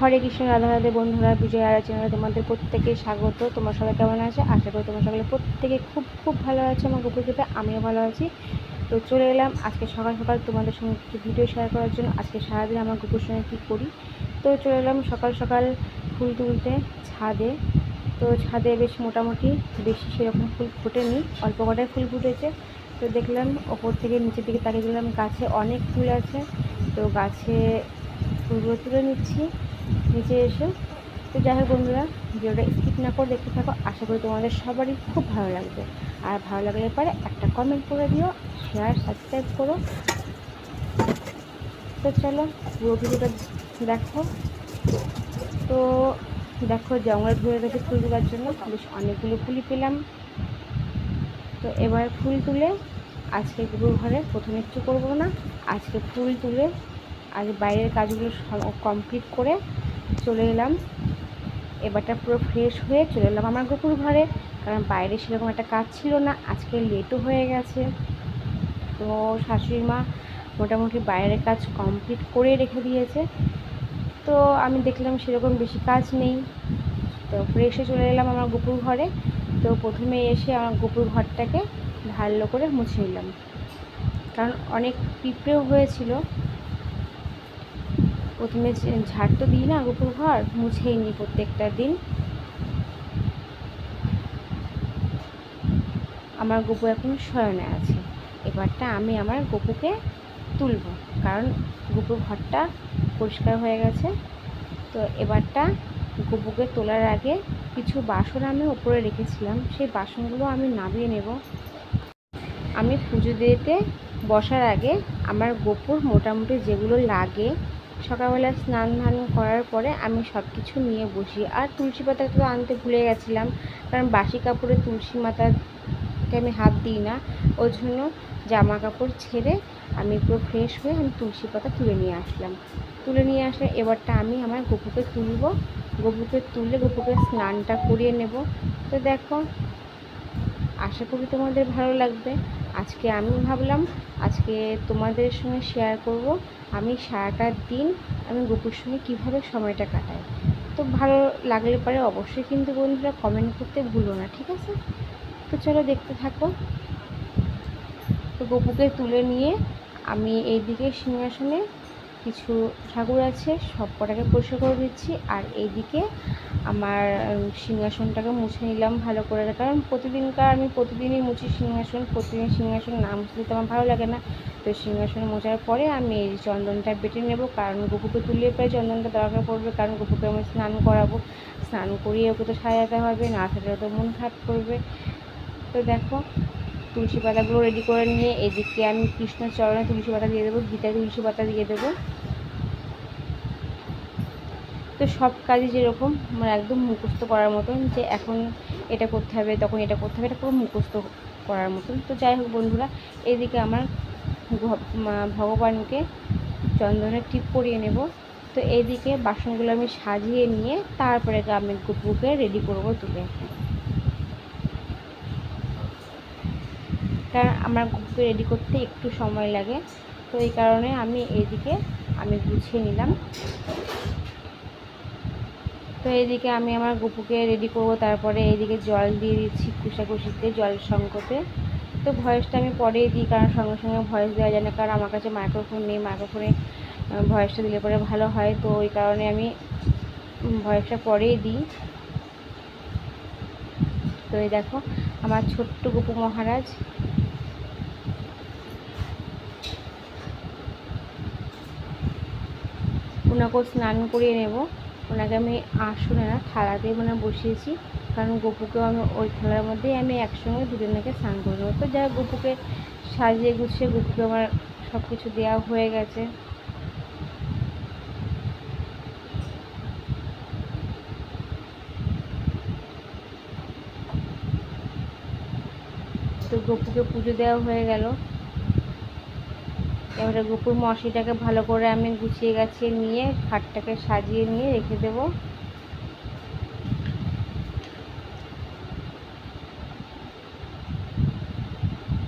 হরে কৃষ্ণ, রাধা রাধে বন্ধুরা, বিজয় আর চ্যানেলে তোমাদের প্রত্যেকে স্বাগত। তোমরা সবাই কেমন আছো? আশা করি তোমরা সকলে প্রত্যেকে খুব খুব ভালো আছো। আমার গোপুর কৃপাতে আমিও ভালো আছি। তো চলে এলাম আজকে সকাল সকাল তোমাদের সঙ্গে কিছু ভিডিও শেয়ার করার জন্য। আজকে সারাদিন আমার গোপুর সঙ্গে কী করি। তো চলে এলাম সকাল সকাল ফুল তুলতে ছাদে। তো ছাদে বেশ মোটামুটি বেশি সেরকম ফুল ফোটেনি, অল্প কটায় ফুল ফুটেছে। তো দেখলাম ওপর থেকে নিচের দিকে তাকিয়ে দিলাম, গাছে অনেক ফুল আছে। তো গাছে ফুলগুলো তুলে নিচ্ছি নিচে এসে। তো যাই হোক বন্ধুরা, ভিডিওটা স্কিপ না করে দেখতে থাকো। আশা করি তোমাদের সবারই খুব ভালো লাগবে। আর ভালো লাগলে পরে একটা কমেন্ট করে দিও, শেয়ার সাবস্ক্রাইব করো। তো চলো পুরো ভিডিওটা দেখো। তো দেখো জঙ্গলে ঘুরে গেছে ফুল তোলার জন্য, বেশ অনেকগুলো ফুলই পেলাম। তো এবার ফুল তুলে আজকে গুরুর ঘরে প্রথমে কিছু করবো না, আজকে ফুল তুলে আজ বাইরের কাজগুলো কমপ্লিট করে চলে এলাম। এবারটা পুরো ফ্রেশ হয়ে চলে এলাম আমার গোপুর ঘরে, কারণ বাইরে সেরকম একটা কাজ ছিল না, আজকে লেটও হয়ে গেছে। তো শাশুড়ি মা মোটামুটি বাইরের কাজ কমপ্লিট করে রেখে দিয়েছে। তো আমি দেখলাম সেরকম বেশি কাজ নেই, তো ফ্রেশে চলে এলাম আমার গোপুর ঘরে। তো প্রথমে এসে আমার গোপুর ঘরটাকে ভালো করে মুছে নিলাম, কারণ অনেক পিঁপড়েও হয়েছিল। প্রথমে ঝাড় তো দিই না, গোপুর ঘর মুছেই নিই প্রত্যেকটা দিন। আমার গপু এখন শয়নে আছে। এবারটা আমি আমার গপুকে তুলব, কারণ গপুর ঘরটা পরিষ্কার হয়ে গেছে। তো এবারটা গপুকে তোলার আগে কিছু বাসন আমি উপরে রেখেছিলাম, সেই বাসনগুলো আমি নামিয়ে নেব। আমি পুজো দিতে বসার আগে আমার গপুর মোটামুটি যেগুলো লাগে, সকালবেলা স্নান ধান করার পরে আমি সব কিছু নিয়ে বসি। আর তুলসী পাতাটা তো আনতে ভুলে গেছিলাম, কারণ বাসি কাপড়ে তুলসী মাতাকে আমি হাত দিই না। ওই জন্য জামা কাপড় ছেড়ে আমি পুরো ফ্রেশ হয়ে আমি তুলসী পাতা তুলে নিয়ে আসলাম। এবারটা আমি আমার গপুকে তুলব। গপুকে তুলে গপুকে স্নানটা করিয়ে নেব। তো দেখো, আশা করি তোমাদের ভালো লাগবে। আজকে আমি ভাবলাম আজকে তোমাদের সঙ্গে শেয়ার করব আমি সারাটা দিন আমি গপুর সঙ্গে কীভাবে সময়টা কাটাই। তো ভালো লাগলে পরে অবশ্যই কিন্তু বন্ধুরা কমেন্ট করতে ভুলো না, ঠিক আছে? তো চলো দেখতে থাকো। তো গপুকে তুলে নিয়ে আমি এইদিকে সিংহাসনে কিছু ঠাকুর আছে সব কটাকে পরিষ্কার করে দিচ্ছি, আর এইদিকে আমার সিংহাসনটাকে মুছে নিলাম ভালো করে, কারণ আমি প্রতিদিনই মুছি সিংহাসন। প্রতিদিন সিংহাসন না মুছলে তো আমার ভালো লাগে না। তো সিংহাসন মোছার পরে আমি এই চন্দনটা বেটে নেব, কারণ গপুকে তুললে প্রায় চন্দনটা দরকার পড়বে, কারণ গপুকে আমি স্নান করাবো। স্নান করিয়ে ওকে তো সাজাতে হবে, না সাজালে তো মন খারাপ করবে। তো দেখো তুলসী পাতাগুলো রেডি করে নিয়ে এদিকে আমি কৃষ্ণের চরণে তুলসী পাতা দিয়ে দেবো, গীতায় তুলসী পাতা দিয়ে দেবো। তো সব কাজই যেরকম মানে একদম মুখস্থ করার মতন, যে এখন এটা করতে হবে তখন এটা করতে হবে, এটা পুরো মুখস্থ করার মতন। তো যাই হোক বন্ধুরা, এইদিকে আমার ভগবানকে চন্দনের টিপ পরিয়ে নেব। তো এইদিকে বাসনগুলো আমি সাজিয়ে নিয়ে তারপরে আমি গপুকে রেডি করবো তুলে, কারণ আমার গপুকে রেডি করতে একটু সময় লাগে। তো এই কারণে আমি এইদিকে গুছিয়ে নিলাম। তো এইদিকে আমি আমার গপুকে রেডি করব, তারপরে এইদিকে জল দিয়ে দিচ্ছি কুশাকুশিতে জল সংকটে। তো ভয়েসটা আমি পরেই দিই, কারণ সঙ্গে সঙ্গে ভয়েস দেওয়া যায় না, কারণ আমার কাছে মাইক্রোফোন নেই। মাইক্রোফোনে ভয়েসটা দিলে পরে ভালো হয়, তো ওই কারণে আমি ভয়েসটা পরেই দিই। তো এই দেখো আমার ছোট্ট গপু মহারাজ। ওনাকেও স্নান করিয়ে নেব। ওনাকে আমি আসনে না থালাতেই বসিয়েছি, কারণ গপুকেও আমি ওই থালার মধ্যেই আমি একসঙ্গে দুজনকে স্নান করে নেবো। তো যাই গপুকে সাজিয়ে গুছিয়ে গপুকে আমার সব কিছু দেওয়া হয়ে গেছে। তো গপুকে পুজো দেওয়া হয়ে গেল। এবারে গপুর মশিটাকে ভালো করে আমি গুছিয়ে গাছিয়ে নিয়ে খাটটাকে সাজিয়ে নিয়ে রেখে দেব।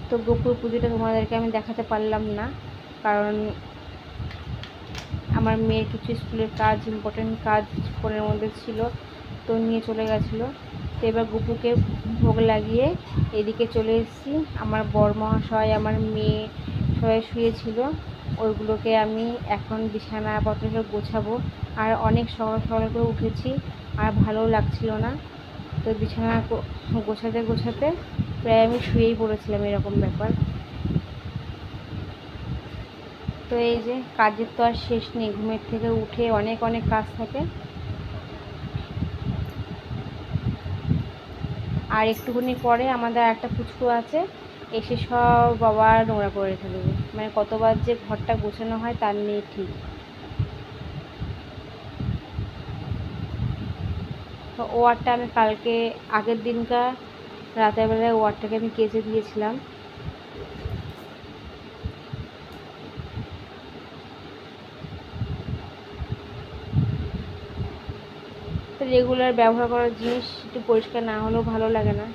তো গপুর পুজোটা তোমাদেরকে আমি দেখাতে পারলাম না, কারণ আমার মেয়ের কিছু স্কুলের কাজ, ইম্পর্টেন্ট কাজ ফোনের মধ্যে ছিল, তো নিয়ে চলে গেছিলো। তো এবার গপুকে ভোগ লাগিয়ে এদিকে চলে এসেছি। আমার বরমহাশয়, আমার মেয়ে সবাই শুয়েছিল, ওইগুলোকে আমি এখন বিছানাপত্র সব গোছাবো। আর অনেক সকাল সকাল করে উঠেছি, আর ভালোও লাগছিল না, তো বিছানা গোছাতে গোছাতে প্রায় আমি শুয়েই পড়েছিলাম, এরকম ব্যাপার। তো এই যে কাজের তো আর শেষ নেই, ঘুমের থেকে উঠে অনেক অনেক কাজ থাকে। আর একটুখানি পরে আমাদের একটা পুচকু আছে, এসে সব আবার নোংরা করে রেখে দেবে। মানে কতবার যে ঘরটা গোছানো হয় তার নেই ঠিক। তো ওয়ারটা আমি কালকে, আগের দিনকার রাতের বেলায় ওয়ারটাকে আমি কেচে দিয়েছিলাম। তো রেগুলার ব্যবহার করার জিনিস একটু পরিষ্কার না হলেও ভালো লাগে না।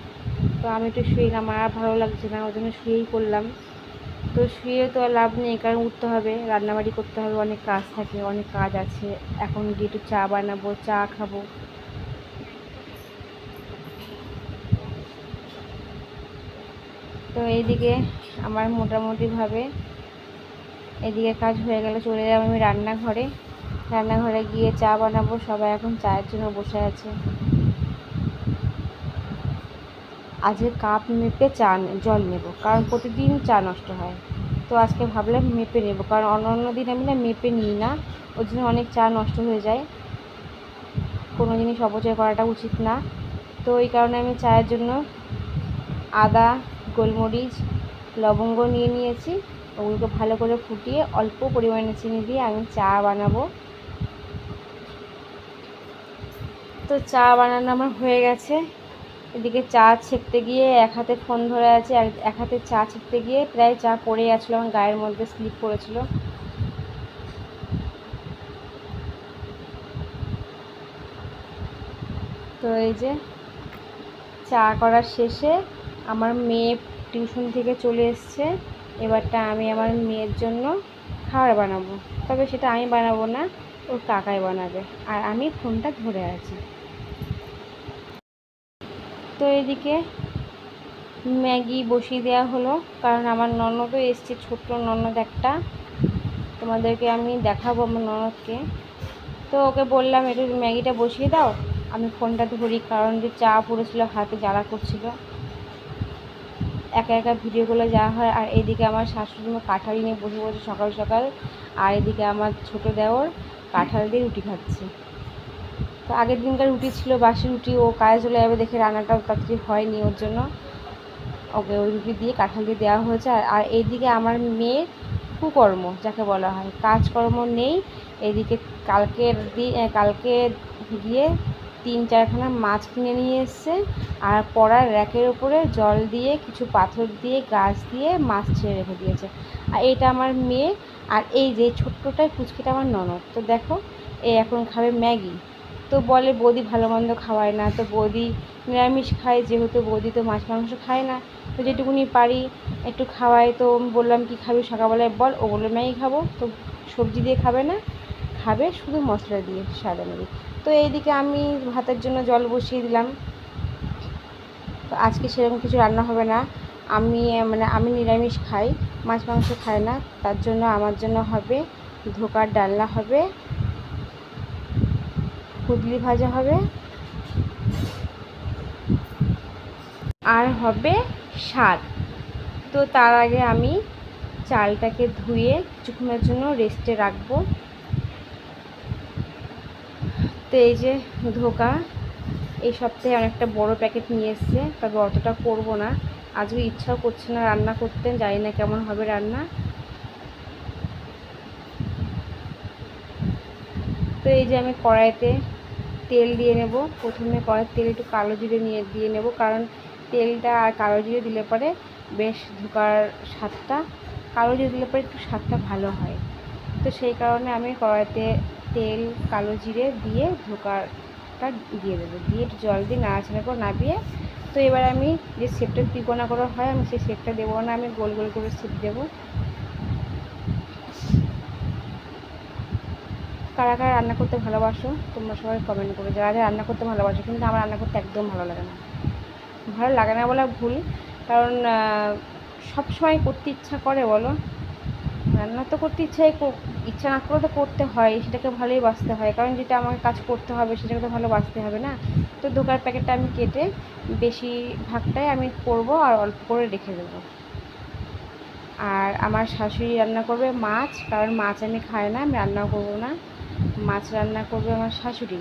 তো আমি একটু শুয়েলাম, আর ভালো লাগছে না, ওই জন্য শুয়েই করলাম। তো শুয়ে তো আর লাভ নেই, কারণ উঠতে হবে, রান্নাবাড়ি করতে হবে, অনেক কাজ থাকে, অনেক কাজ আছে। এখন গিয়ে একটু চা বানাবো, চা খাবো। তো এইদিকে আমার মোটামুটিভাবে এদিকে কাজ হয়ে গেলে চলে যাবো আমি রান্নাঘরে। রান্নাঘরে গিয়ে চা বানাবো, সবাই এখন চায়ের জন্য বসে আছে। আজকে কাপ মেপে জল নেব, কারণ প্রতিদিন চা নষ্ট হয়। তো আজকে ভাবলাম মেপে নেব, কারণ অন্য দিন আমি না মেপে নিই না, ওই জন্য অনেক চা নষ্ট হয়ে যায়। কোনো জিনিস অপচয় করাটা উচিত না। তো এই কারণে আমি চায়ের জন্য আদা, গোলমরিচ, লবঙ্গ নিয়ে নিয়েছি। ওগুলোকে ভালো করে ফুটিয়ে অল্প পরিমাণে চিনি দিয়ে আমি চা বানাবো। তো চা বানানো আমার হয়ে গেছে। এদিকে চা ছেঁকতে গিয়ে এক হাতে ফোন ধরে আছে, আর এক হাতে চা ছেঁকতে গিয়ে প্রায় চা পড়ে যাচ্ছিলো, আমার গায়ের মধ্যে স্লিপ করেছিল। তো এই যে চা করার শেষে আমার মেয়ে টিউশন থেকে চলে এসছে। এবারটা আমি আমার মেয়ের জন্য খাবার বানাবো, তবে সেটা আমি বানাবো না, ওর কাকাই বানাবে, আর আমি ফোনটা ধরে আছি। তো এদিকে ম্যাগি বসিয়ে দেওয়া হলো, কারণ আমার ননদও এসছে, ছোট্ট ননদ একটা, তোমাদেরকে আমি দেখাবো আমার ননদকে। তো ওকে বললাম একটু ম্যাগিটা বসিয়ে দাও, আমি ফোনটা ধরি, কারণ যে চা পড়েছিল হাতে জ্বালা করছিল, একা একা ভিডিওগুলো যাওয়া হয়। আর এদিকে আমার শাশুড়ি মা কাঁঠাল নিয়ে বসে বসে সকাল সকাল, আর এদিকে আমার ছোটো দেওর কাঁঠাল দিয়ে রুটি খাচ্ছে। তো আগের দিনকার রুটি ছিল, বাসি রুটি, ও কাজে চলে যাবে দেখে রান্নাটাও তাড়াতাড়ি হয়নি, ওর জন্য ওকে ওই রুটি দিয়ে কাঁঠাল দিয়ে দেওয়া হয়েছে। আর এইদিকে আমার মেয়ের কুকর্ম যাকে বলা হয়, কাজকর্ম নেই। এদিকে কালকে গিয়ে 3-4খানা মাছ কিনে নিয়ে এসছে, আর পড়ার র্যাকের ওপরে জল দিয়ে কিছু পাথর দিয়ে গাছ দিয়ে মাছ ছেড়ে রেখে দিয়েছে। আর এইটা আমার মেয়ে, আর এই যে ছোট্টটাই পুচকিটা আমার ননদ। তো দেখো, এখন খাবে ম্যাগি। তো বলে বৌদি ভালো মন্দ খাওয়ায় না, তো বৌদি নিরামিষ খায়, যেহেতু বৌদি তো মাছ মাংস খায় না, তো যেটুকুনি পারি একটু খাওয়াই। তো বললাম কি খাবি সকালবেলায় বল, ও বললো ম্যাগি খাবো। তো সবজি দিয়ে খাবে না, খাবে শুধু মশলা দিয়ে, সাদা ম্যাগি। তো এইদিকে আমি ভাতের জন্য জল বসিয়ে দিলাম। তো আজকে সেরকম কিছু রান্না হবে না, আমি নিরামিষ খাই, মাছ মাংস খাই না, তার জন্য আমার জন্য হবে ধোকার ডালনা হবে, কুদলি ভাজা হবে, আর হবে শাক। তো তার আগে আমি চালটাকে ধুয়ে কিছুক্ষণের জন্য রেস্টে রাখবো। তো এই যে ধোকা এই সপ্তাহে অনেকটা বড় প্যাকেট নিয়ে এসছে, তবে অতটা করব না, আজকে ইচ্ছাও করছে না রান্না করতে, জানি না কেমন হবে রান্না। তো এই যে আমি কড়াইতে তেল দিয়ে নেব। প্রথমে কড়াইয়ের তেল একটু কালো জিরে দিয়ে নেব, কারণ তেলটা আর কালো জিরে দিলে পরে বেশ ধোকার স্বাদটা, কালো জিরে দিলে পরে একটু স্বাদটা ভালো হয়। তো সেই কারণে আমি কড়াইতে তেল কালো জিরে দিয়ে ধোকাটা দিয়ে দেবো, দিয়ে একটু জল দিয়ে নাড়াচাড়া করে নামিয়ে। তো এবার আমি যে শেপটা ত্রিকোণা করা হয়, আমি সেই শেপটা দেবো না, আমি গোল গোল করে শেপ দেবো। কারা কারা রান্না করতে ভালোবাসো তোমরা সবাই কমেন্ট করো, যারা যারা রান্না করতে ভালোবাসো। কিন্তু আমার রান্না করতে একদম ভালো লাগে না, ভালো লাগে না বলা ভুল, কারণ সব সময় করতে ইচ্ছা করে বলো? রান্না তো করতে ইচ্ছা না করে তো করতে হয়, সেটাকে ভালোই বাছতে হয়, কারণ যেটা আমাকে কাজ করতে হবে সেটাকে তো ভালো বাছতে হবে না। তো ধোকার প্যাকেটটা আমি কেটে বেশিরভাগটাই আমি করব আর অল্প করে রেখে দেবো। আর আমার শাশুড়ি রান্না করবে মাছ, কারণ মাছ আমি খাই না, আমি রান্নাও করবো না। মাছ রান্না করবে আমার শাশুড়ি,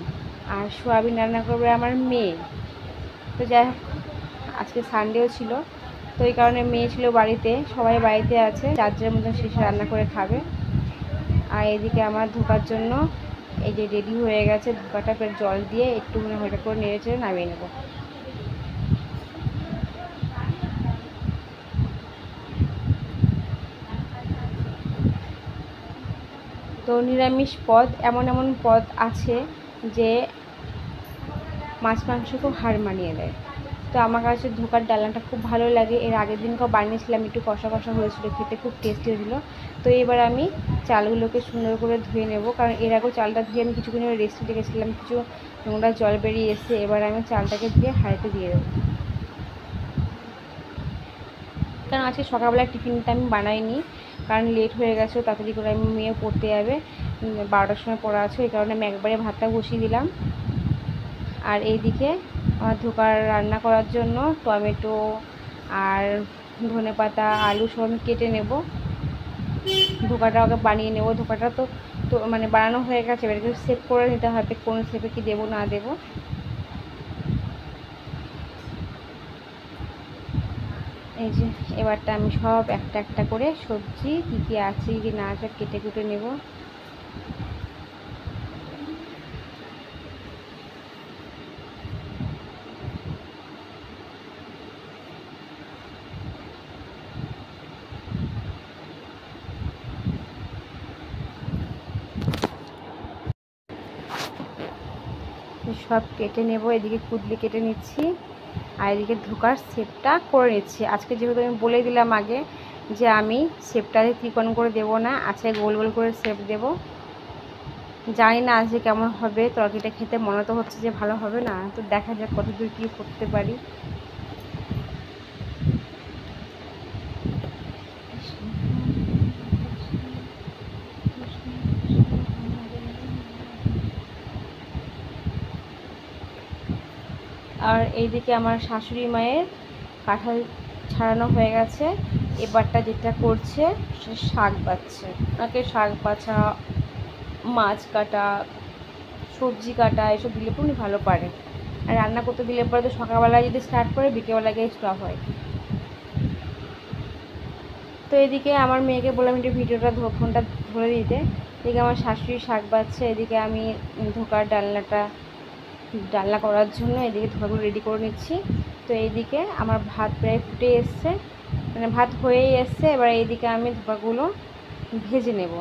আর সোয়াবিন রান্না করবে আমার মেয়ে। তো যাই হোক, আজকে সানডেও ছিল, তো এই কারণে মেয়ে ছিল বাড়িতে, সবাই বাড়িতে আছে, যার যার মতন শেষে রান্না করে খাবে। আর এদিকে আমার ধোকার জন্য এই যে রেডি হয়ে গেছে, ধোকাটা জল দিয়ে একটুখানি হালকা করে নেড়ে চেড়ে নামিয়ে নেবো। তো নিরামিষ পদ, এমন এমন পদ আছে যে মাছ মাংসকেও হার মানিয়ে দেয়। তো আমার কাছে ধোকার ডালনাটা খুব ভালো লাগে, এর আগের দিনকেও বানিয়েছিলাম, একটু কষা কষা হয়েছিল, খেতে খুব টেস্টি হয়েছিল। তো এবার আমি চালগুলোকে সুন্দর করে ধুয়ে নেব, কারণ এর আগেও চালটা ধুয়ে আমি কিছুক্ষণ রেস্টে রেখেছিলাম, কিছু নোংরা জল বেরিয়ে এসে এবার আমি চালটাকে ধুয়ে হাঁড়িতে দিয়ে দেবো। কারণ আজকে সকালবেলা টিফিনটা আমি বানাইনি, কারণ লেট হয়ে গেছে, তাড়াতাড়ি করে আমি মেয়ে পড়তে যাবে, 12টার সময় পড়া আছে, ওই কারণে আমি একবারে ভাতটা বসিয়ে দিলাম। আর এইদিকে আমার ধোকার রান্না করার জন্য টমেটো আর ধনেপাতা আলু সব আমি কেটে নেব, ধোকাটা ওকে বানিয়ে নেব। ধোকাটা তো তো মানে বানানো হয়ে গেছে, এবার একটু সেভ করে নিতে হবে কোন শেপে কি দেবো না দেবো। এই যে এবারটা আমি সব একটা একটা করে সবজি কী কী আছে কি না আছে কেটে কুটে নেব। সব কেটে নেব, এদিকে কুদলি কেটে নিচ্ছি আর এদিকে ধোকার শেপটা করে নিচ্ছি। আজকে যেহেতু আমি বলে দিলাম আগে যে আমি শেপটাতে ত্রিকোণ করে দেবো না, আজকে গোল গোল করে শেপ দেবো। জানি না আজকে কেমন হবে, তরকারিটা খেতে মনে তো হচ্ছে যে ভালো হবে না, তো দেখা যাক কতদূর কী করতে পারি। আর এইদিকে আমার শাশুড়ি মায়ের কাঁঠাল ছাড়ানো হয়ে গেছে, এবারটা যেটা করছে সে শাক বাছছে। ওনাকে শাক বাছা, মাছ কাটা, সবজি কাটা এসব দিলে পরে উনি ভালো পারে, আর রান্না করতে দিলে পরে তো সকালবেলায় যদি স্টার্ট করে বিকেলবেলা গিয়ে স্টপ হয়। তো এদিকে আমার মেয়েকে বললাম একটু ভিডিওটা ফোনটা ধরে দিতে, এদিকে আমার শাশুড়ি শাক বাছছে, এদিকে আমি ধোকার ডালনা করার জন্য এদিকে ধোকাগুলো রেডি করে নিচ্ছি। তো এইদিকে আমার ভাত প্রায় ফুটে এসছে, মানে ভাত হয়েই এসছে, এবার এইদিকে আমি ধোকাগুলো ভেজে নেব।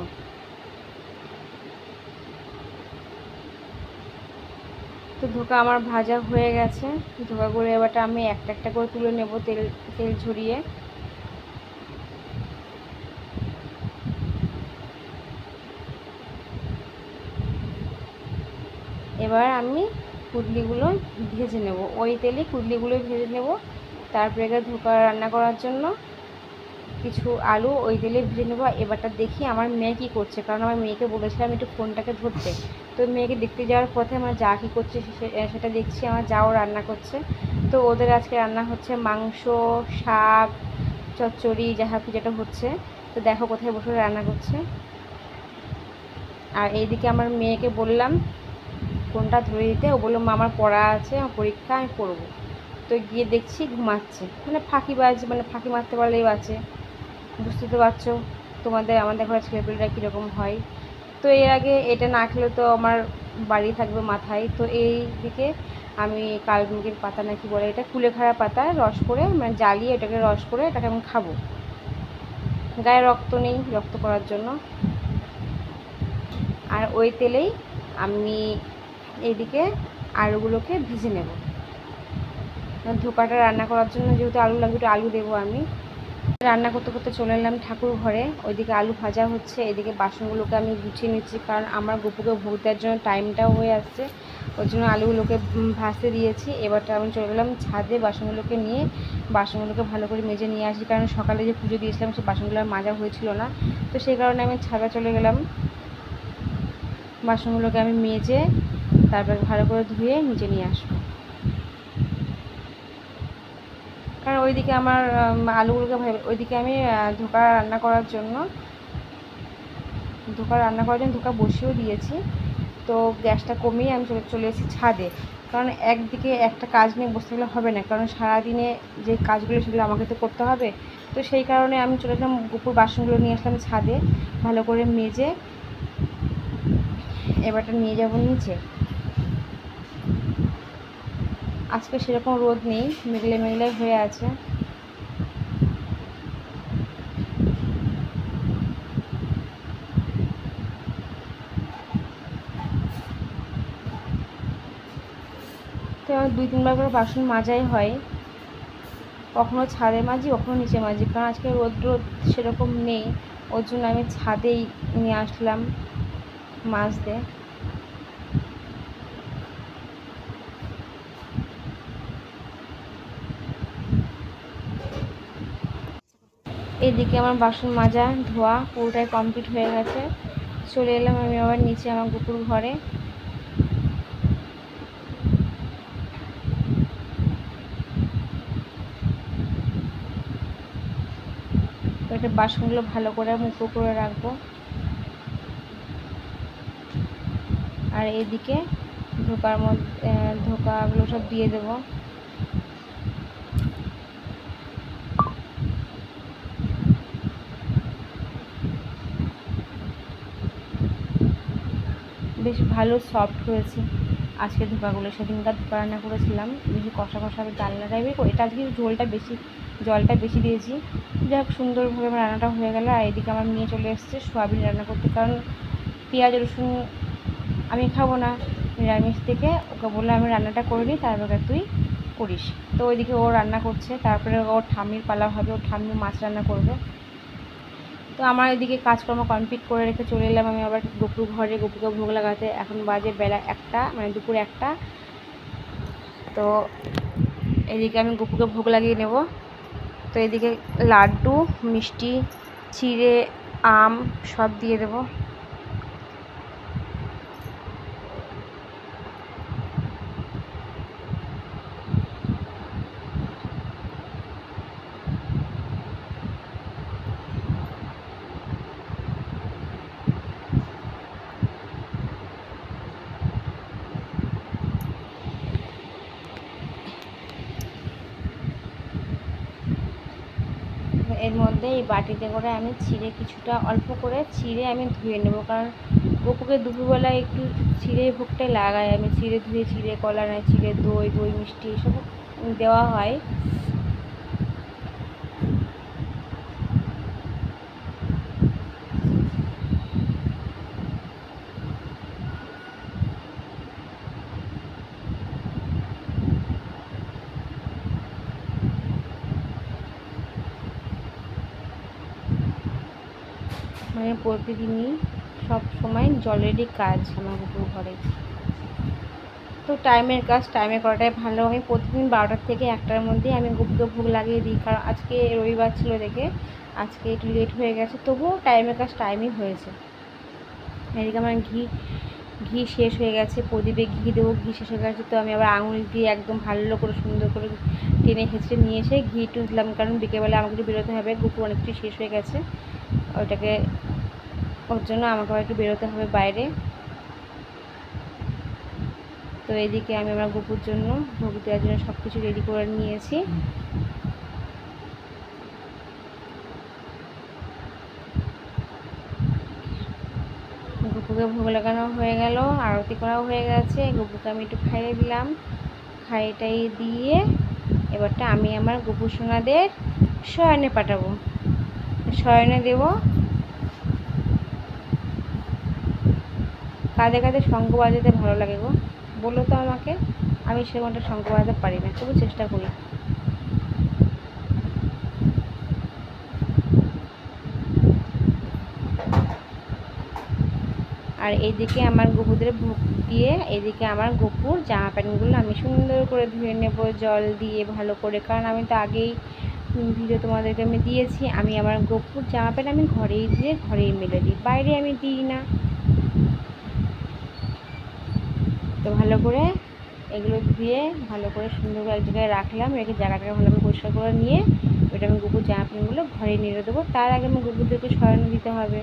তো ধোকা আমার ভাজা হয়ে গেছে, ধোকাগুলো এবারটা আমি একটা একটা করে তুলে নেব তেল তেল ঝরিয়ে। এবার আমি কুদলিগুলো ভেজে নেব, ওই তেলে কুদলিগুলো ভেজে নেব। তারপরে ধোকা রান্না করার জন্য কিছু আলু ওই তেলে ভেজে নেবো। এবারটা দেখি আমার মেয়ে কী করছে, কারণ আমার মেয়েকে বলেছিলাম একটু ফোনটাকে ধরতে। তো মেয়েকে দেখতে যাওয়ার পথে আমার যা কী করছে সেটা দেখছি, আমার যাও রান্না করছে। তো ওদের আজকে রান্না হচ্ছে মাংস, শাক, চচ্চড়ি, যাহা কি যেটা হচ্ছে। তো দেখো কোথায় বসে রান্না করছে। আর এইদিকে আমার মেয়েকে বললাম ফোনটা ধরে দিতে, ও বললো মা আমার পড়া আছে, আমার পরীক্ষা, আমি পড়বো। তো গিয়ে দেখছি ঘুমাচ্ছে, মানে ফাঁকিবাজ, মানে ফাঁকি মারতে পারলেই বাঁচে। বুঝতে তো পারছো আমাদের ঘরের ছেলেপেলেরা কীরকম হয়। তো এর আগে এটা না খেলে তো আমার বাড়ি থাকবে মাথায়। তো এই দিকে আমি কালমেঘের পাতা নাকি বলে এটা, কুলেখাড়া পাতা রস করে মানে জ্বালিয়ে এটাকে রস করে এটাকে আমি খাবো, গায়ে রক্ত নেই, রক্ত করার জন্য। আর ওই তেলেই আমি এইদিকে আলুগুলোকে ভেজে নেব। ধোকাটা রান্না করার জন্য যেহেতু আলু লাগবে, একটু আলু দেবো আমি। রান্না করতে করতে চলে এলাম ঠাকুর ঘরে। ওইদিকে আলু ভাজা হচ্ছে, এদিকে বাসনগুলোকে আমি গুছিয়ে নিচ্ছি, কারণ আমার গপুকে ভোগ দেওয়ার জন্য টাইমটাও হয়ে আসছে। ওই জন্য আলুগুলোকে ভাজতে দিয়েছি। এবারটা আমি চলে গেলাম ছাদে বাসনগুলোকে নিয়ে, বাসনগুলোকে ভালো করে মেজে নিয়ে আসি, কারণ সকালে যে পুজো দিয়েছিলাম সেই বাসনগুলো আর মাজা হয়েছিল না। তো সেই কারণে আমি ছাদে চলে গেলাম, বাসনগুলোকে আমি মেজে তারপর ভালো করে ধুয়ে নিচে নিয়ে আসবো। কারণ ওইদিকে আমার আলুগুলোকে ওইদিকে আমি ধোকা রান্না করার জন্য ধোকা বসিয়েও দিয়েছি। তো গ্যাসটা কমিয়ে আমি চলে এসেছি ছাদে, কারণ একদিকে একটা কাজ নিয়ে বসতে গেলে হবে না, কারণ সারাদিনে যে কাজগুলো সেগুলো আমাকে তো করতে হবে। তো সেই কারণে আমি চলে আসলাম, গোপুর বাসনগুলো নিয়ে আসলাম ছাদে ভালো করে মেজে। এবারটা নিয়ে যাব নিচে। আজকে সেরকম রোদ নেই, মেঘলে মেঘলে হয়ে আছে। তো আমার 2-3 বার করে বাসন মাজাই হয়, কখনো ছাদে মাজি কখনো নিচে মাজি, কারণ আজকে রোদ সেরকম নেই। ওর জন্য আমি ছাদেই নিয়ে আসলাম মাজতে। এদিকে আমার বাসন মাজা ধোয়া পুরোটাই কমপ্লিট হয়ে গেছে। চলে এলাম আমি আবার নিচে আমার কুকুর ঘরে। তো এটা বাসনগুলো ভালো করে মুখো করে রাখবো। আর এদিকে ধোকাগুলো সব দিয়ে দেবো। বেশ ভালো সফট হয়েছে আজকে ধোকাগুলো। সেদিনকার ধোকা রান্না করেছিলাম বেশি কষা কষা ডালনা টাইপের, এটা আজকে জলটা বেশি দিয়েছি। যাই হোক সুন্দরভাবে আমার রান্নাটা হয়ে গেল। আর এদিকে আমার মেয়ে চলে এসেছে সোয়াবিন রান্না করতে, কারণ পেঁয়াজ রসুন আমি খাবো না নিরামিষ থেকে। ওকে বললে আমি রান্নাটা করে নিই, তারপরে তুই করিস। তো ওইদিকে ও রান্না করছে, তারপরে ওর ঠাম্মির পালা হবে, ওর ঠাম্মি মাছ রান্না করবে। তো আমার এদিকে কাজকর্ম কমপ্লিট করে রেখে চলে এলাম আমি আবার গপুর ঘরে গপুকে ভোগ লাগাতে। এখন বাজে বেলা 1টা, মানে দুপুর 1টা। তো এদিকে আমি গপুকে ভোগ লাগিয়ে নেব। তো এদিকে লাড্ডু মিষ্টি চিড়ে আম সব দিয়ে দেবো। এর মধ্যে এই বাটিতে করে আমি কিছুটা অল্প করে চিড়ে আমি ধুয়ে নেব, কারণ গপুকে দুপুরবেলায় একটু চিড়ে ভোগটাই লাগাই আমি। চিড়ে ধুয়ে চিড়ে কলা নয় চিড়ে দই মিষ্টি এসব দেওয়া হয়। মানে প্রতিদিনই সব সময় জলেরই কাজ আমার গপুর ঘরে। তো টাইমের কাজ টাইমে করাটাই ভালো। আমি প্রতিদিন 12টা থেকে 1টার মধ্যে আমি গপুকে ভোগ লাগিয়ে দিই, কারণ আজকে রবিবার ছিল দেখে আজকে একটু লেট হয়ে গেছে, তবুও টাইমের কাজ টাইমই হয়েছে। এদিকে আমার ঘি শেষ হয়ে গেছে, প্রদীপে ঘি দেবো, ঘি শেষ হয়ে গেছে। তো আমি আবার আঙুল দিয়ে একদম ভালো করে সুন্দর করে টেনে হেঁচড়ে নিয়ে এসে ঘি একটু দিলাম, কারণ বিকেলবেলা আমাকে একটু বেরোতে হবে, গপু অনেক কিছু শেষ হয়ে গেছে ওর জন্য আমাকে আবার একটু বেরোতে হবে বাইরে। তো এদিকে আমি আমার গপুর জন্য ভোগ দেওয়ার জন্য সব কিছু রেডি করে নিয়েছি। গপুকে ভোগ লাগানো হয়ে গেল, আরতি করাও হয়ে গেছে। গপুকে আমি একটু খাইয়ে দিলাম, খাইয়ে দিয়ে এবারটা আমি আমার গপু সোনাদের শয়নে পাঠাবো, শয়নে দেব। কাঁধে কাঁধে শঙ্খ বাজাতে ভালো লাগে গো, বলো তো আমাকে। আমি সেরকমটা শঙ্খ বাজাতে পারি না, তবু চেষ্টা করি। আর এইদিকে আমার গপুদের ভোগ দিয়ে এদিকে আমার গপুর জামা প্যান্টগুলো আমি সুন্দর করে ধুয়ে নেব জল দিয়ে ভালো করে, কারণ আমি তো আগেই ভিডিও তোমাদেরকে আমি দিয়েছি, আমি আমার গপুর জামা প্যান্ট আমি ঘরেই দিয়ে ঘরেই মেলে দিই, বাইরে আমি দিই না। তো ভালো করে এগুলো ধুয়ে ভালো করে সুন্দর করে এক জায়গায় রাখলাম, রেখে জায়গাটাকে ভালো করে পরিষ্কার করে নিয়ে ওইটা আমি গপুর জামা প্যান্টগুলো ঘরে নিয়ে দেবো। তার আগে আমি গপুদেরকে শয়ন দিতে হবে।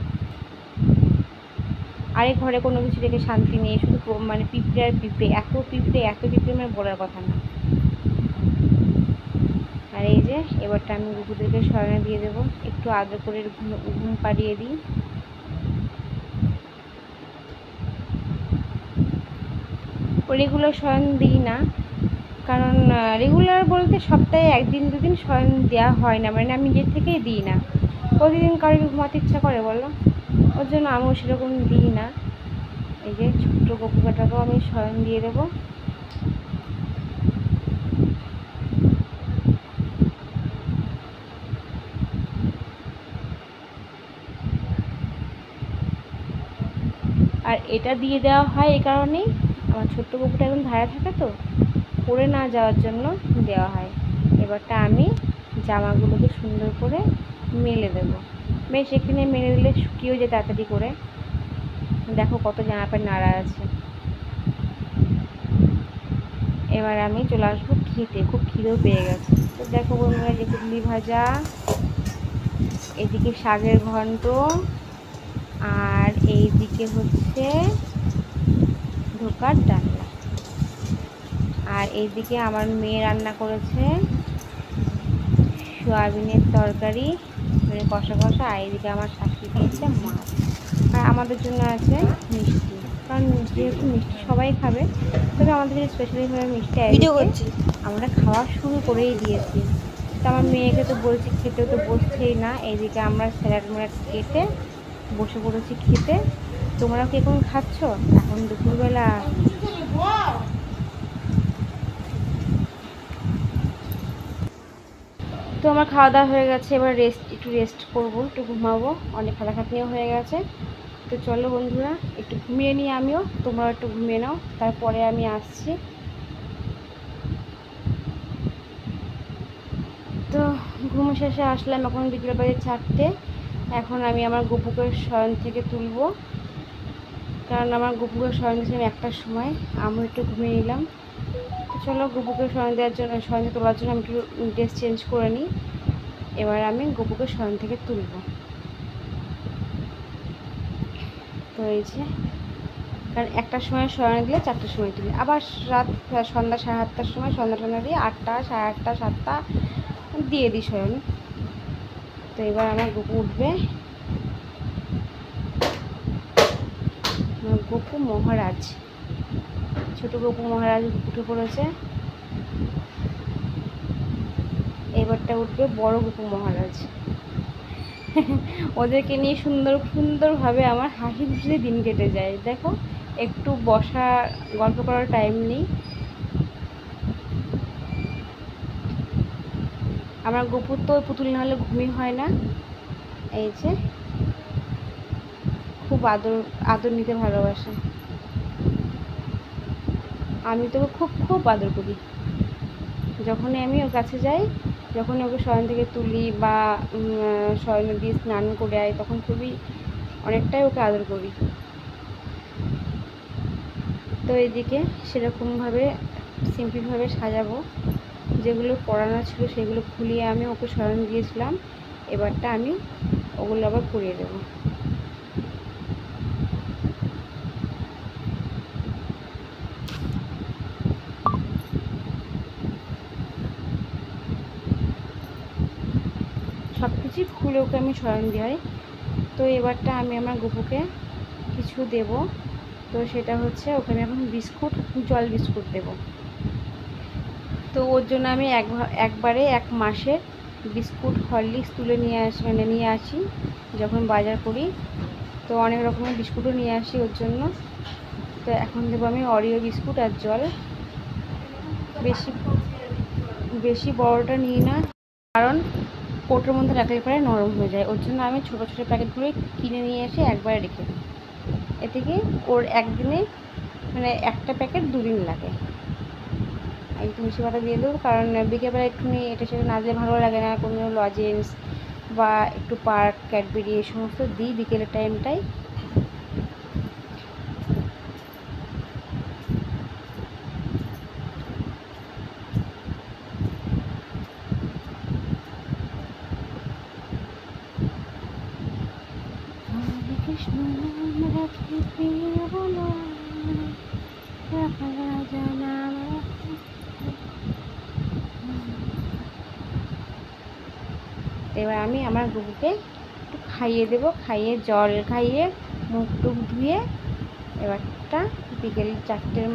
আরে ঘরে কোনো কিছু রেখে শান্তি নেই, শুধু মানে পিঁপড়ে আর পিঁপড়ে, এত পিঁপড়ে মানে বলার কথা না। আর এই যে এবারটা আমি গপুদেরকে শয়নে দিয়ে দেবো, একটু আদর করে ঘুম পাড়িয়ে দিই। রেগুলার শয়ন দিই না, কারণ রেগুলার বলতে সপ্তাহে 1 দিন 2 দিন শয়ন দেওয়া হয় না, মানে আমি নিজের থেকেই দিই না। প্রতিদিন কারোর ঘুমাতে ইচ্ছা করে বলো, ওর জন্য আমিও সেরকম দিই না। এই যে ছোট্ট গপুটাকেও আমি শয়ন দিয়ে দেবো। আর এটা দিয়ে দেওয়া হয় এই কারণেই, আমার ছোট্ট গপুটা এখন ধারে থাকে তো পড়ে না যাওয়ার জন্য দেওয়া হয়। এবারটা আমি জামাগুলোকে সুন্দর করে মেলে দেবো, বেশ এখানে মেলে দিলে শুকিয়েও যায় তাড়াতাড়ি করে। দেখো কত জামা প্যান্ট নাড়া আছে। এবার আমি চলে আসবো খেতে, খুব খিদেও পেয়ে গেছে। তো দেখো বন্ধুরা, যে কুটলি ভাজা, এদিকে শাকের ঘন্ট, আর এইদিকে হচ্ছে ধোকার ডালনা, আর এইদিকে আমার মেয়ে রান্না করেছে সয়াবিনের তরকারি মানে কষা কষা, আর এইদিকে আমার শাশুড়ি দিয়েছে মাছ, আর আমাদের জন্য আছে মিষ্টি, কারণ যেহেতু মিষ্টি সবাই খাবে, তবে আমাদের স্পেশালিভাবে মিষ্টি আছে, আমরা খাওয়া শুরু করেই দিয়েছি। তো আমার মেয়েকে তো বলছি খেতেও তো বসছেই না, এইদিকে আমরা স্যালাড ম্যালাড কেটে বসে পড়েছি খেতে। তোমরা কি এখন খাচ্ছ? এখন দুপুরবেলা। তো আমার খাওয়া দাওয়া হয়ে গেছে, এবার একটু রেস্ট করবো, একটু ঘুমাবো, অনেক খাটাখাটনিও হয়ে গেছে। তো চলো বন্ধুরা একটু ঘুমিয়ে নিই আমিও, তোমরাও একটু ঘুমিয়ে নাও, তারপরে আমি আসছি। তো ঘুম শেষে আসলাম, এখন বিকেল বাজে 4টে। এখন আমি আমার গপুকে শয়ন থেকে তুলবো, কারণ আমার গপুকে শয়ন দিয়েছিলাম 1টার সময়, আমি একটু ঘুমিয়ে নিলাম। তো চলো গপুকে শয়ন দেওয়ার জন্য, শয়ন তোলার জন্য আমি একটু ড্রেস চেঞ্জ করে নিই। এবার আমি গপুকে শয়ন থেকে তুলব। তো এই যে, কারণ 1টার সময় শয়ন দিলে 4টার সময় তুলি, আবার রাত সন্ধ্যা 7:30টার সময় সন্ধ্যা দিয়ে 8টা 8:30 7টা দিয়ে দিই শয়ন। তো এবার আমার গপু উঠবে, গপু মহারাজ, ছোট গপু মহারাজ উঠে পড়েছে। এবারটা উঠবে বড় গপু মহারাজ। ওদেরকে নিয়ে সুন্দরভাবে আমার হাসি খুশিতে দিন কেটে যায়। দেখো একটু বসা গল্প করার টাইম নেই। আমার গপুর তো পুতুল না হলে ঘুমই হয় না। এই যে খুব আদর নিতে ভালোবাসে, আমি তোকে খুব আদর করি। যখনই আমি ওর কাছে যাই, যখনই ওকে শয়ন থেকে তুলি বা শয়নে দিয়ে স্নান করে আই, তখন অনেকটাই ওকে আদর করি। তো এদিকে সেরকমভাবে সিম্পলভাবে সাজাবো, যেগুলো পরানো ছিল সেগুলো খুলিয়ে আমি ওকে শয়ন দিয়েছিলাম, এবারটা আমি ওগুলো আবার পরিয়ে দেবো। সব কিছুই খুলে ওকে আমি শয়ন দিই। তো এবারটা আমি আমার গপুকে কিছু দেব, তো সেটা হচ্ছে ওখানে এখন বিস্কুট, জল বিস্কুট দেব। তো ওর জন্য আমি একবারে 1 মাসের বিস্কুট হরলিক্স তুলে নিয়ে আসি যখন বাজার করি। তো অনেক রকমের বিস্কুটও নিয়ে আসি ওর জন্য। তো এখন দেবো আমি অরিও বিস্কুট আর জল। বেশি বড়টা নিই না, কারণ কোটোর মধ্যে রাখলে পরে নরম হয়ে যায়, ওর জন্য আমি ছোটো প্যাকেটগুলোই কিনে নিয়ে এসে একবারে রেখে দিই। এতে কি ওর একদিনে মানে একটা প্যাকেট 2 দিন লাগে। এই তুলসী পাতা দিয়ে দেবো, কারণ বিকেলবেলা একটুখানি এটা সেটা না দিলে ভালো লাগে না। কোনো লজেন্স বা একটু পার্ক ক্যাডবেরি এই সমস্ত দিই বিকেলের টাইমটায়। কৃষ্ণ নাম রাখি প্রিয় বলো, এবার আমি আমার গরুকে একটু খাইয়ে দেবো, খাইয়ে জল খাইয়ে মুখ টুক ধুয়ে এবারটা বিকেল 4টের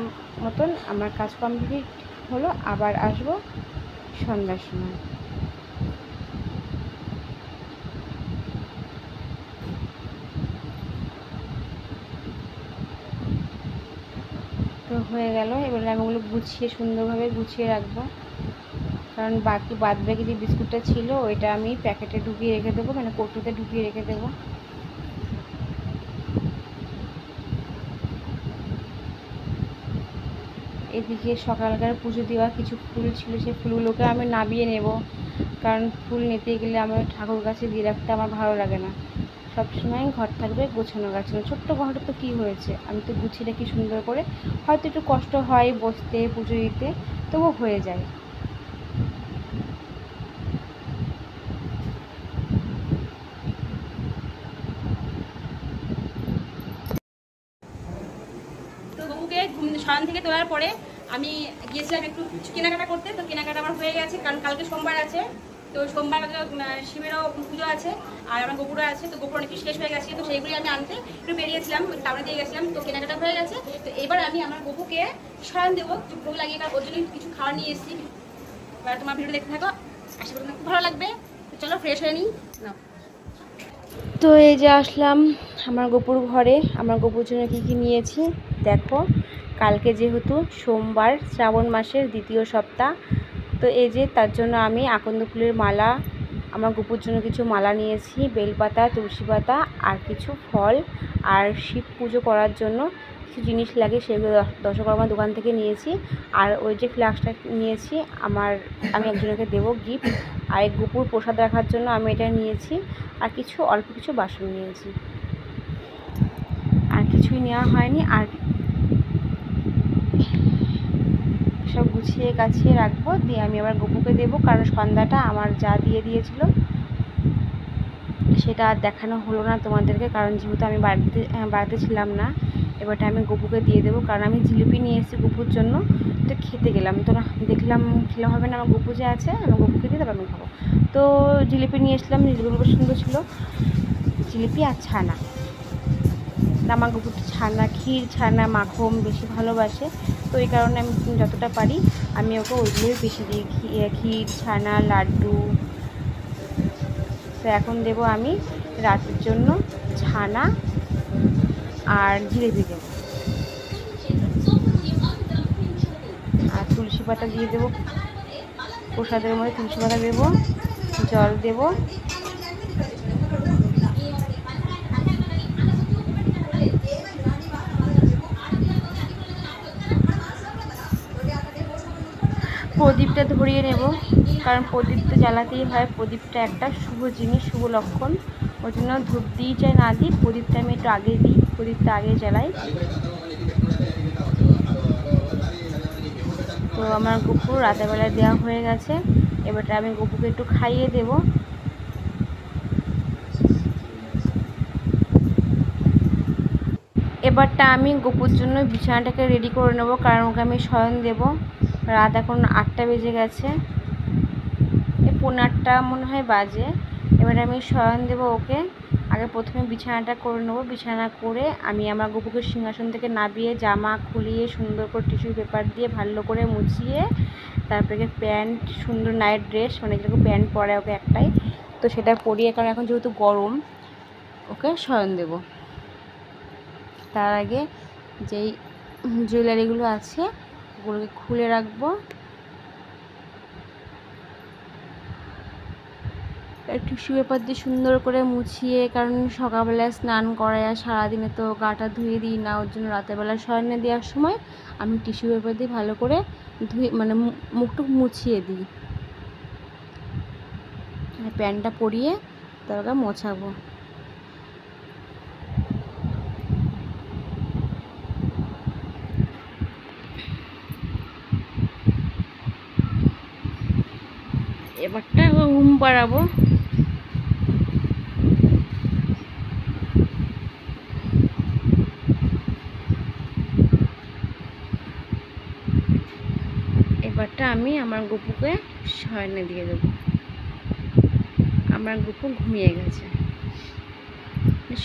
মতন আমার কাজ কমপ্লিট হলো। আবার আসবো সন্ধ্যার সময়। তো হয়ে গেল। এবারে আমি ওগুলো গুছিয়ে সুন্দরভাবে গুছিয়ে রাখবো, কারণ বাদ বাকি যে বিস্কুটটা ছিল ওইটা আমি প্যাকেটে ঢুকিয়ে রেখে দেবো, মানে কৌটোতে ঢুকিয়ে রেখে দেবো। এদিকে সকালকার পুজো দেওয়া কিছু ফুল ছিল, সেই ফুলগুলোকে আমি নামিয়ে নেব, কারণ ফুল নিতে গেলে আমার ঠাকুর কাছে দিয়ে রাখতে আমার ভালো লাগে না। সবসময় ঘর থাকবে গোছানো গাছানো। ছোট্ট ঘরটা তো কী হয়েছে, আমি তো গুছিয়ে রাখি সুন্দর করে। হয়তো একটু কষ্ট হয় বসতে পুজো দিতে, তবু হয়ে যায়। তো বাবুকে শয়ন থেকে তোলার পরে আমি গিয়েছিলাম একটু কেনাকাটা করতে। তো কেনাকাটা আমার হয়ে গেছে, কারণ কালকে সোমবার আছে। তো সোমবার শিবেরও পুজো আছে আর আমার গোপুরও আছে। তো গোপুর অনেক কিছু শেষ হয়ে গেছে, তো সেইগুলি আমি আনতে একটু বেরিয়েছিলাম, টাউনে দিয়ে গেছিলাম। তো কেনাকাটা হয়ে গেছে। তো এবার আমি আমার গোপুকে শয়ন দেবো, ভোগ লাগিয়ে, কারণ ওর জন্য কিছু খাওয়া নিয়ে এসেছি। এবার তোমার ভিডিও দেখতে থাকো, আশা করি তোমার খুব ভালো লাগবে। তো চলো ফ্রেশ হয়ে নিই না। তো এই যে আসলাম আমার গোপুর ঘরে। আমার গোপুর জন্য কী কী নিয়েছি দেখো। কালকে যেহেতু সোমবার, শ্রাবণ মাসের 2য় সপ্তাহ, তো এই যে তার জন্য আমি আকন্দ ফুলের মালা, আমার গোপুর জন্য কিছু মালা নিয়েছি, বেলপাতা, তুলসী পাতা আর কিছু ফল, আর শিব পুজো করার জন্য কিছু জিনিস লাগে, সেগুলো দশকর্মার দোকান থেকে নিয়েছি। আর ওই যে ফ্লাস্কটা নিয়েছি আমি একজনকে দেবো গিফট। আর এই গোপুর প্রসাদ রাখার জন্য আমি এটা নিয়েছি। আর অল্প কিছু বাসন নিয়েছি, আর কিছুই নেওয়া হয়নি। আর সব গুছিয়ে গাছিয়ে রাখবো, দিয়ে আমি আবার গোপুকে দেবো, কারণ সন্ধ্যাটা আমার যা দিয়ে দিয়েছিল সেটা আর দেখানো হলো না তোমাদেরকে, কারণ যেহেতু আমি বাড়িতে ছিলাম না। এবারটা আমি গোপুকে দিয়ে দেবো, কারণ আমি জিলিপি নিয়ে এসেছি গোপুর জন্য। তো খেতে গেলাম, তো দেখলাম খেলে হবে না, আমার গোপু যে আছে, আমার গোপুকে দিয়ে তারপর আমি খাবো। তো জিলিপি নিয়ে এসলাম, জিলিপিগুলো সুন্দর ছিল, জিলিপি আর ছানা। আমার গোপুর ছানা, ক্ষীর ছানা মাখন বেশি ভালোবাসে, তো এই কারণে আমি যতটা পারি আমি ওকে ওইগুলোই বেশি দিই, ক্ষীর ছানা লাড্ডু। তো এখন দেবো আমি রাতের জন্য ছানা আর জিলিপি দেবো, আর তুলসী পাতা দিয়ে দেবো প্রসাদের মধ্যে, তুলসী পাতা দেবো, জল দেবো। প্রদীপটা ধরিয়ে নেব, কারণ প্রদীপ তো জ্বালাতেই হয়। প্রদীপটা একটা শুভ জিনিস, শুভ লক্ষণ। ওই জন্য ধূপ দিই চাই না দিই, প্রদীপটা আমি একটু আগে দিই, প্রদীপটা আগে জ্বালাই। তো আমার গোপু রাতেরবেলায় দেওয়া হয়ে গেছে। এবারটা আমি গোপুকে একটু খাইয়ে দেব। এবারটা আমি গোপুর জন্য বিছানাটাকে রেডি করে নেব, কারণ ওকে আমি শয়ন দেব। রাত এখন 8টা বেজে গেছে, 8:45 মনে হয় বাজে। এবারে আমি শয়ন দেব ওকে। আগে প্রথমে বিছানাটা করে নেবো, বিছানা করে আমি আমার গোপুকে সিংহাসন থেকে নামিয়ে জামা খুলিয়ে সুন্দর করে টিস্যু পেপার দিয়ে ভালো করে মুছিয়ে, তারপরে প্যান্ট, সুন্দর নাইট ড্রেস, মানে যেরকম প্যান্ট পরে ওকে একটাই, তো সেটা পরিয়ে, কারণ এখন যেহেতু গরম, ওকে শয়ন দেব। তার আগে যেই জুয়েলারিগুলো আছে ওগুলোকে খুলে রাখবো। টিস্যু পেপার দিয়ে সুন্দর করে মুছিয়ে, কারণ সকালবেলায় স্নান করায় আর সারাদিনে তো গাটা ধুয়ে দিই না, ওর জন্য রাতেরবেলা শয়নে দেওয়ার সময় আমি টিস্যু পেপার দিয়ে ভালো করে ধুয়ে মানে মুখটুক মুছিয়ে দিই। প্যান্টটা পরিয়ে তারপরে মোছাবো। এবারটা ঘুম পাড়াবো। এবারটা আমি আমার গপুকে শয়নে দিয়ে দেবো। আমার গপু ঘুমিয়ে গেছে,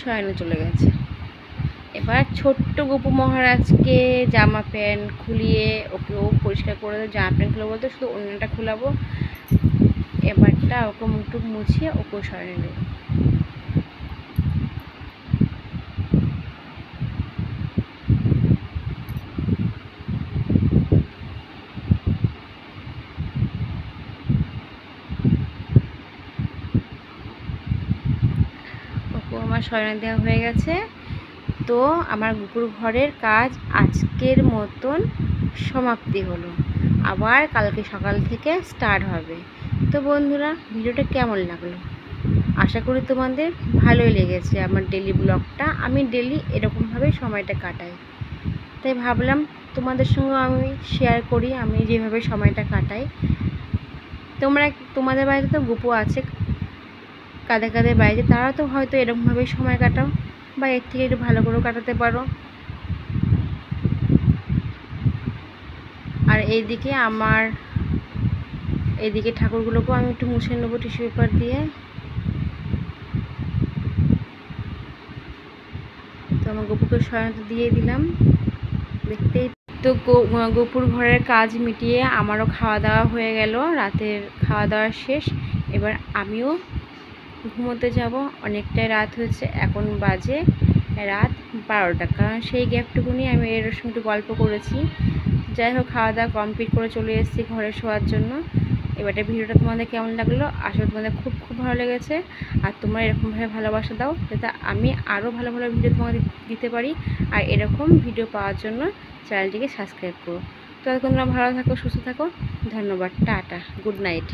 শয়নে চলে গেছে। এবার ছোট্ট গপু মহারাজকে জামা প্যান্ট খুলিয়ে ওকেও পরিষ্কার করে দেবো। জামা প্যান্ট খুলে বলতে শুধু অন্যটা খুলাবো। এবারটা ওকে মুখটুক মুছিয়ে ওকেও শয়নে দেবো। ওকেও আমার শয়নে দেওয়া হয়ে গেছে। তো আমার গুপুর ঘরের কাজ আজকের মতন সমাপ্তি হলো। আবার কালকে সকাল থেকে স্টার্ট হবে। তো বন্ধুরা, ভিডিওটা কেমন লাগলো? আশা করি তোমাদের ভালোই লেগেছে আমার ডেলি ব্লগটা। আমি ডেলি এরকমভাবেই সময়টা কাটাই, তাই ভাবলাম তোমাদের সঙ্গে আমি শেয়ার করি আমি যেভাবে সময়টা কাটাই। তোমাদের বাড়িতে তো গুপু আছে, কাদের কাদের বাড়িতে তারা তো হয়তো এরকমভাবেই সময় কাটাও, বা এর থেকে একটু ভালো করেও কাটাতে পারো। আর এইদিকে ঠাকুরগুলোকেও আমি একটু মুছে নেবো টিস্যু পেপার দিয়ে। তো আমার গপুকে শয়নটা দিয়ে দিলাম। দেখতেই তো গপুর ঘরের কাজ মিটিয়ে আমারও খাওয়া দাওয়া হয়ে গেল, রাতের খাওয়া দাওয়া শেষ। এবার আমিও ঘুমোতে যাব, অনেকটাই রাত হয়েছে, এখন বাজে রাত 12টা। কারণ সেই গ্যাপটুকুনি আমি এর সঙ্গে একটু গল্প করেছি। যাই হোক, খাওয়া দাওয়া কমপ্লিট করে চলে এসেছি ঘরে শোয়ার জন্য। এবারে ভিডিওটা তোমাদের কেমন লাগলো? আসলে তোমাদের খুব খুব ভালো লেগেছে। আর তোমরা এরকমভাবে ভালোবাসা দাও যাতে আমি আরও ভালো ভালো ভিডিও তোমাদের দিতে পারি। আর এরকম ভিডিও পাওয়ার জন্য চ্যানেলটিকে সাবস্ক্রাইব করো। ততক্ষণ তোমরা ভালো থাকো, সুস্থ থাকো। ধন্যবাদ, টাটা, গুড নাইট।